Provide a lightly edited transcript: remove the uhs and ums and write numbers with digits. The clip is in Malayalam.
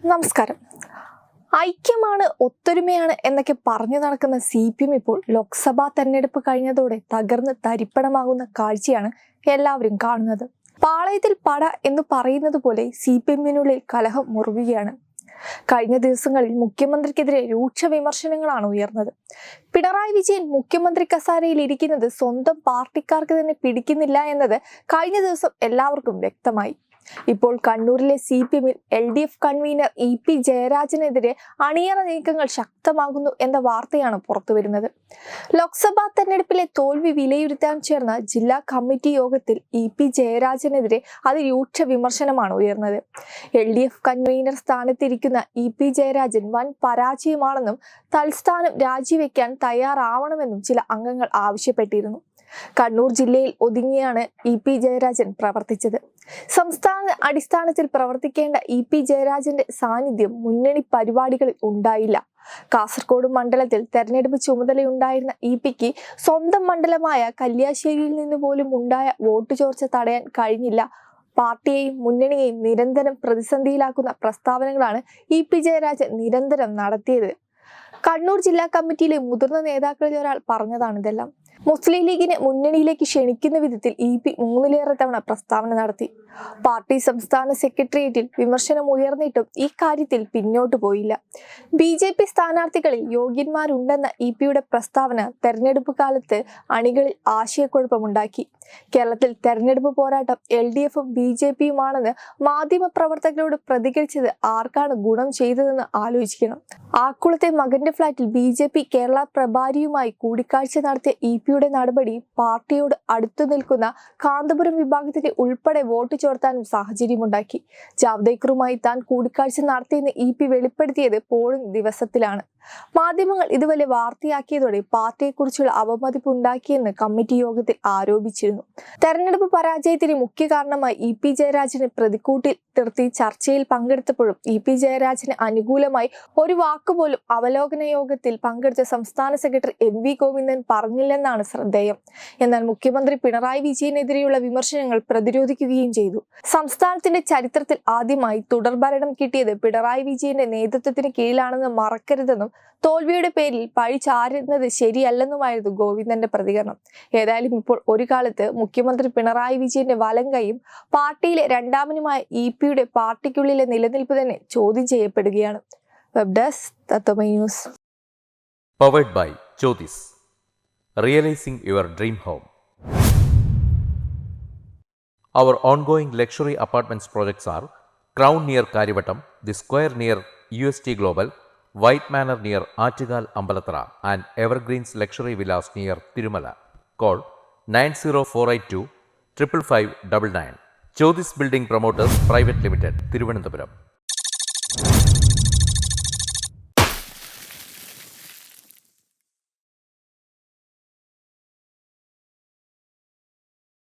നമസ്കാരം. ഐക്യമാണ് ഒത്തൊരുമയാണ് എന്നൊക്കെ പറഞ്ഞു നടക്കുന്ന CPM ഇപ്പോൾ ലോക്സഭാ തെരഞ്ഞെടുപ്പ് കഴിഞ്ഞതോടെ തകർന്ന് തരിപ്പണമാകുന്ന കാഴ്ചയാണ് എല്ലാവരും കാണുന്നത്. പാളയത്തിൽ പട എന്ന് പറയുന്നത് പോലെ CPMനുള്ളിൽ കലഹം മുറുകുകയാണ്. കഴിഞ്ഞ ദിവസങ്ങളിൽ മുഖ്യമന്ത്രിക്കെതിരെ രൂക്ഷ വിമർശനങ്ങളാണ് ഉയർന്നത്. പിണറായി വിജയൻ മുഖ്യമന്ത്രി കസാരയിൽ ഇരിക്കുന്നത് സ്വന്തം പാർട്ടിക്കാർക്ക് തന്നെ പിടിക്കുന്നില്ല എന്നത് കഴിഞ്ഞ ദിവസം എല്ലാവർക്കും വ്യക്തമായി. ഇപ്പോൾ കണ്ണൂരിലെ CPMൽ LDF കൺവീനർ EP ജയരാജനെതിരെ അണിയറ നീക്കങ്ങൾ ശക്തമാകുന്നു എന്ന വാർത്തയാണ് പുറത്തുവരുന്നത്. ലോക്സഭാ തെരഞ്ഞെടുപ്പിലെ തോൽവി വിലയിരുത്താൻ ചേർന്ന ജില്ലാ കമ്മിറ്റി യോഗത്തിൽ EP ജയരാജനെതിരെ അതിരൂക്ഷ വിമർശനമാണ് ഉയർന്നത്. LDF കൺവീനർ സ്ഥാനത്തിരിക്കുന്ന EP ജയരാജൻ വൻ പരാജയമാണെന്നും തൽസ്ഥാനം രാജിവെക്കാൻ തയ്യാറാവണമെന്നും ചില അംഗങ്ങൾ ആവശ്യപ്പെട്ടിരുന്നു. കണ്ണൂർ ജില്ലയിൽ ഒതുങ്ങിയാണ് EP ജയരാജൻ പ്രവർത്തിച്ചത്. സംസ്ഥാന അടിസ്ഥാനത്തിൽ പ്രവർത്തിക്കേണ്ട EP ജയരാജന്റെ സാന്നിധ്യം മുന്നണി പരിപാടികളിൽ ഉണ്ടായില്ല. കാസർഗോഡ് മണ്ഡലത്തിൽ തെരഞ്ഞെടുപ്പ് ചുമതലയുണ്ടായിരുന്ന EPക്ക് സ്വന്തം മണ്ഡലമായ കല്യാശ്ശേരിയിൽ നിന്ന് പോലും ഉണ്ടായ വോട്ട് ചോർച്ച തടയാൻ കഴിഞ്ഞില്ല. പാർട്ടിയെയും മുന്നണിയെയും നിരന്തരം പ്രതിസന്ധിയിലാക്കുന്ന പ്രസ്താവനകളാണ് EP ജയരാജൻ നിരന്തരം നടത്തിയത്. കണ്ണൂർ ജില്ലാ കമ്മിറ്റിയിലെ മുതിർന്ന നേതാക്കളിൽ ഒരാൾ പറഞ്ഞതാണിതെല്ലാം. മുസ്ലിം ലീഗിനെ മുന്നണിയിലേക്ക് ക്ഷണിക്കുന്ന വിധത്തിൽ EP 3ലേറെ തവണ പ്രസ്താവന നടത്തി. പാർട്ടി സംസ്ഥാന സെക്രട്ടേറിയറ്റിൽ വിമർശനം ഉയർന്നിട്ടും ഈ കാര്യത്തിൽ പിന്നോട്ടു പോയില്ല. BJP സ്ഥാനാർത്ഥികളിൽ യോഗ്യന്മാരുണ്ടെന്ന EPയുടെ പ്രസ്താവന തെരഞ്ഞെടുപ്പ് കാലത്ത് അണികളിൽ ആശയക്കുഴപ്പമുണ്ടാക്കി. കേരളത്തിൽ തെരഞ്ഞെടുപ്പ് പോരാട്ടം LDFും BJPയുമാണെന്ന് മാധ്യമപ്രവർത്തകരോട് പ്രതികരിച്ചത് ആർക്കാണ് ഗുണം ചെയ്തതെന്ന് ആലോചിക്കണം. ആക്കുളത്തെ മകന്റെ ഫ്ളാറ്റിൽ BJP കേരള പ്രഭാരിയുമായി കൂടിക്കാഴ്ച നടത്തിയ EPയുടെ നടപടി പാർട്ടിയോട് അടുത്തു നിൽക്കുന്ന കാന്തപുരം വിഭാഗത്തിന്റെ ഉൾപ്പെടെ വോട്ട് ചോർത്താനും സാഹചര്യമുണ്ടാക്കി. ജാവ്ദേക്കറുമായി താൻ കൂടിക്കാഴ്ച നടത്തിയെന്ന് EP വെളിപ്പെടുത്തിയത് പോളിംഗ് ദിവസത്തിലാണ്. മാധ്യമങ്ങൾ ഇത് വലിയ വാർത്തയാക്കിയതോടെ പാർട്ടിയെക്കുറിച്ചുള്ള അവമതിപ്പ് ഉണ്ടാക്കിയെന്ന് കമ്മിറ്റി യോഗത്തിൽ ആരോപിച്ചിരുന്നു. തെരഞ്ഞെടുപ്പ് പരാജയത്തിന് മുഖ്യ കാരണമായി EP ജയരാജനെ പ്രതിക്കൂട്ടിൽ നിർത്തി ചർച്ചയിൽ പങ്കെടുത്തപ്പോഴും EP ജയരാജന് അനുകൂലമായി ഒരു വാക്കുപോലും അവലോകന യോഗത്തിൽ പങ്കെടുത്ത സംസ്ഥാന സെക്രട്ടറി MV ഗോവിന്ദൻ പറഞ്ഞില്ലെന്നാണ് ശ്രദ്ധേയം. എന്നാൽ മുഖ്യമന്ത്രി പിണറായി വിജയനെതിരെയുള്ള വിമർശനങ്ങൾ പ്രതിരോധിക്കുകയും ചെയ്തു. സംസ്ഥാനത്തിന്റെ ചരിത്രത്തിൽ ആദ്യമായി തുടർഭരണം കിട്ടിയത് പിണറായി വിജയന്റെ നേതൃത്വത്തിന് കീഴിലാണെന്ന് മറക്കരുതെന്നും തോൽവിയുടെ പേരിൽ പഴി ചാരുന്നത് ശരിയല്ലെന്നുമായിരുന്നു ഗോവിന്ദന്റെ പ്രതികരണം. ഏതായാലും ഇപ്പോൾ ഒരു കാലത്ത് മുഖ്യമന്ത്രി പിണറായി വിജയന്റെ വലങ്കയും പാർട്ടിയിലെ രണ്ടാമനുമായ EPയുടെ പാർട്ടിക്കുള്ളിലെ നിലനിൽപ്പ് തന്നെ ചോദ്യം ചെയ്യപ്പെടുകയാണ്. Web desk Tattvamayi news. Powered by Jyotis. Realizing your dream home. Our ongoing luxury apartments projects are Crown near Karivattam, The Square near UST Global, White Manor near Aattugal Ambalathara, and Evergreens Luxury Villas near Tirumala. Call 90482 55599. Jyotis Building Promoters Private Limited, Thiruvananthapuram.